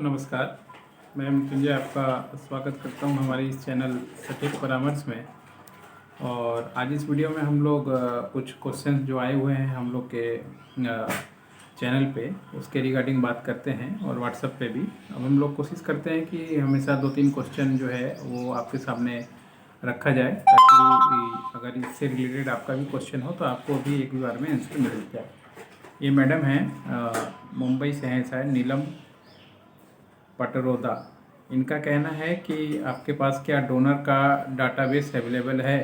नमस्कार। मैं मृत्युंजय आपका स्वागत करता हूं हमारे इस चैनल सटीक परामर्श में। और आज इस वीडियो में हम लोग कुछ क्वेश्चन जो आए हुए हैं हम लोग के चैनल पे उसके रिगार्डिंग बात करते हैं और व्हाट्सएप पे भी। अब हम लोग कोशिश करते हैं कि हमेशा 2-3 क्वेश्चन जो है वो आपके सामने रखा जाए, ताकि अगर इससे रिलेटेड आपका भी क्वेश्चन हो तो आपको भी एक बार में आंसर मिल जाए। ये मैडम हैं, मुंबई से हैं शायद, नीलम पटरोदा। इनका कहना है कि आपके पास क्या डोनर का डाटाबेस अवेलेबल है,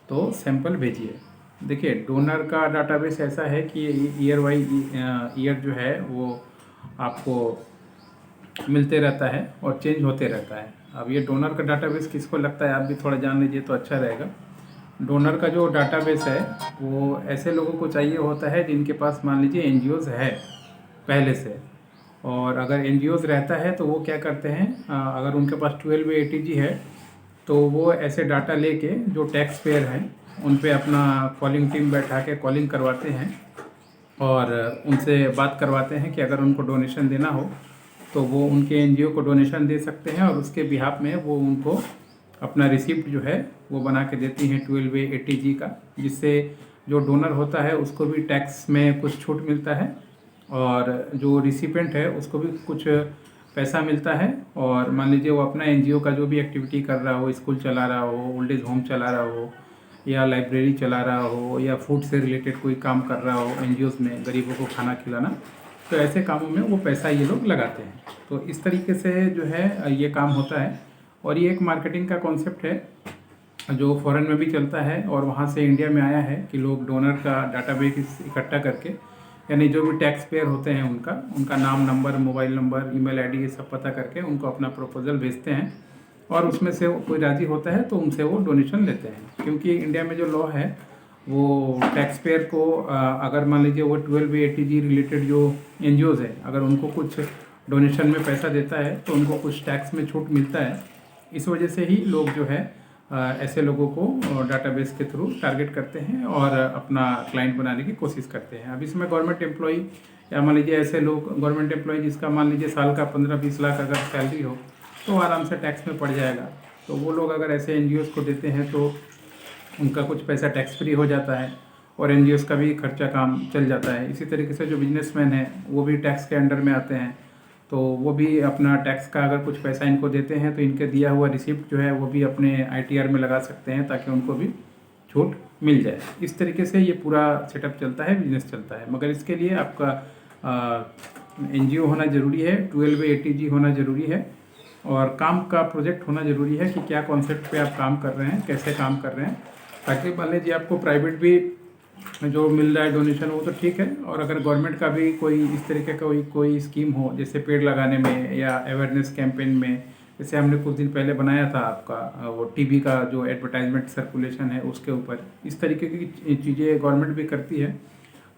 तो सैंपल भेजिए। देखिए, डोनर का डाटाबेस ऐसा है कि ईयर वाई ईयर जो है वो आपको मिलते रहता है और चेंज होते रहता है। अब ये डोनर का डाटाबेस किसको लगता है, आप भी थोड़ा जान लीजिए तो अच्छा रहेगा। डोनर का जो डाटाबेस है वो ऐसे लोगों को चाहिए होता है जिनके पास मान लीजिए एनजीओज़ है पहले से। और अगर एनजीओज़ रहता है तो वो क्या करते हैं, अगर उनके पास 12 ATG है तो वो ऐसे डाटा लेके जो टैक्स पेयर हैं उन पे अपना कॉलिंग टीम बैठा के कॉलिंग करवाते हैं और उनसे बात करवाते हैं कि अगर उनको डोनेशन देना हो तो वो उनके एनजीओ को डोनेशन दे सकते हैं, और उसके बिहाफ में वो उनको अपना रिसिप्ट जो है वो बना के देती हैं 12 ATG का, जिससे जो डोनर होता है उसको भी टैक्स में कुछ छूट मिलता है और जो रिसिपेंट है उसको भी कुछ पैसा मिलता है। और मान लीजिए वो अपना एनजीओ का जो भी एक्टिविटी कर रहा हो, स्कूल चला रहा हो, ओल्ड एज होम चला रहा हो, या लाइब्रेरी चला रहा हो, या फूड से रिलेटेड कोई काम कर रहा हो एनजीओज़ में, गरीबों को खाना खिलाना, तो ऐसे कामों में वो पैसा ये लोग लगाते हैं। तो इस तरीके से जो है ये काम होता है। और ये एक मार्केटिंग का कॉन्सेप्ट है जो फॉरेन में भी चलता है और वहाँ से इंडिया में आया है कि लोग डोनर का डाटाबेस इकट्ठा करके, यानी जो भी टैक्स पेयर होते हैं उनका नाम, number, mobile number, email ID, ये सब पता करके उनको अपना प्रपोजल भेजते हैं और उसमें से कोई राज़ी होता है तो उनसे वो डोनेशन लेते हैं। क्योंकि इंडिया में जो लॉ है वो टैक्स पेयर को अगर मान लीजिए वो 12 ATG रिलेटेड जो एनजीओज़ है, अगर उनको कुछ डोनेशन में पैसा देता है तो उनको कुछ टैक्स में छूट मिलता है। इस वजह से ही लोग जो है ऐसे लोगों को डाटाबेस के थ्रू टारगेट करते हैं और अपना क्लाइंट बनाने की कोशिश करते हैं। अब इसमें गवर्नमेंट एम्प्लॉई या मान लीजिए ऐसे लोग, गवर्नमेंट एम्प्लॉई जिसका मान लीजिए साल का 15-20 लाख अगर सैलरी हो तो आराम से टैक्स में पड़ जाएगा। तो वो लोग अगर ऐसे एनजीओज़ को देते हैं तो उनका कुछ पैसा टैक्स फ्री हो जाता है और एनजीओज़ का भी खर्चा काम चल जाता है। इसी तरीके से जो बिजनेसमैन हैं वो भी टैक्स के अंडर में आते हैं, तो वो भी अपना टैक्स का अगर कुछ पैसा इनको देते हैं तो इनके दिया हुआ रिसिप्ट जो है वो भी अपने ITR में लगा सकते हैं ताकि उनको भी छूट मिल जाए। इस तरीके से ये पूरा सेटअप चलता है, बिजनेस चलता है। मगर इसके लिए आपका एनजीओ होना ज़रूरी है, 12 ATG होना ज़रूरी है और काम का प्रोजेक्ट होना ज़रूरी है कि क्या कॉन्सेप्ट पे आप काम कर रहे हैं, कैसे काम कर रहे हैं, ताकि मान लीजिए आपको प्राइवेट भी जो मिल रहा है डोनेशन वो तो ठीक है, और अगर गवर्नमेंट का भी कोई इस तरीके का कोई स्कीम हो, जैसे पेड़ लगाने में या अवेयरनेस कैंपेन में, जैसे हमने कुछ दिन पहले बनाया था आपका वो टीबी का जो एडवर्टाइजमेंट सर्कुलेशन है उसके ऊपर, इस तरीके की चीज़ें गवर्नमेंट भी करती है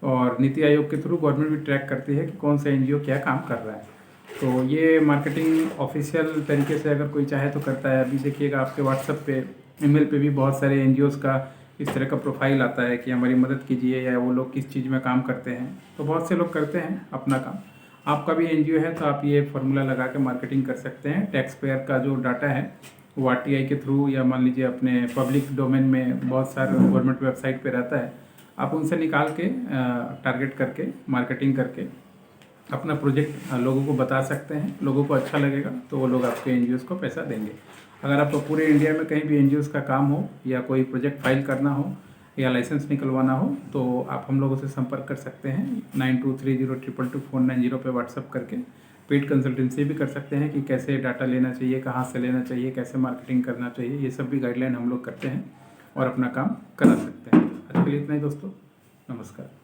और नीति आयोग के थ्रू गवर्नमेंट भी ट्रैक करती है कि कौन सा एनजीओ क्या काम कर रहा है। तो ये मार्केटिंग ऑफिशियल तरीके से अगर कोई चाहे तो करता है। अभी देखिएगा आपके व्हाट्सएप पे, ईमेल पे भी बहुत सारे एनजीओज़ का इस तरह का प्रोफाइल आता है कि हमारी मदद कीजिए या वो लोग किस चीज़ में काम करते हैं। तो बहुत से लोग करते हैं अपना काम। आपका भी एनजीओ है तो आप ये फार्मूला लगा के मार्केटिंग कर सकते हैं। टैक्स पेयर का जो डाटा है वो RTI के थ्रू या मान लीजिए अपने पब्लिक डोमेन में बहुत सारे गवर्नमेंट वेबसाइट पे रहता है, आप उनसे निकाल के टारगेट करके मार्केटिंग करके अपना प्रोजेक्ट लोगों को बता सकते हैं। लोगों को अच्छा लगेगा तो वो लोग आपके एनजीओज़ को पैसा देंगे। अगर आपको पूरे इंडिया में कहीं भी एनजीओज़ का काम हो या कोई प्रोजेक्ट फाइल करना हो या लाइसेंस निकलवाना हो तो आप हम लोगों से संपर्क कर सकते हैं 9230222490 पे व्हाट्सअप करके। पेड कंसल्टेंसी भी कर सकते हैं कि कैसे डाटा लेना चाहिए, कहाँ से लेना चाहिए, कैसे मार्केटिंग करना चाहिए, ये सब भी गाइडलाइन हम लोग करते हैं और अपना काम करा सकते हैं। आज के लिए इतना ही दोस्तों, नमस्कार।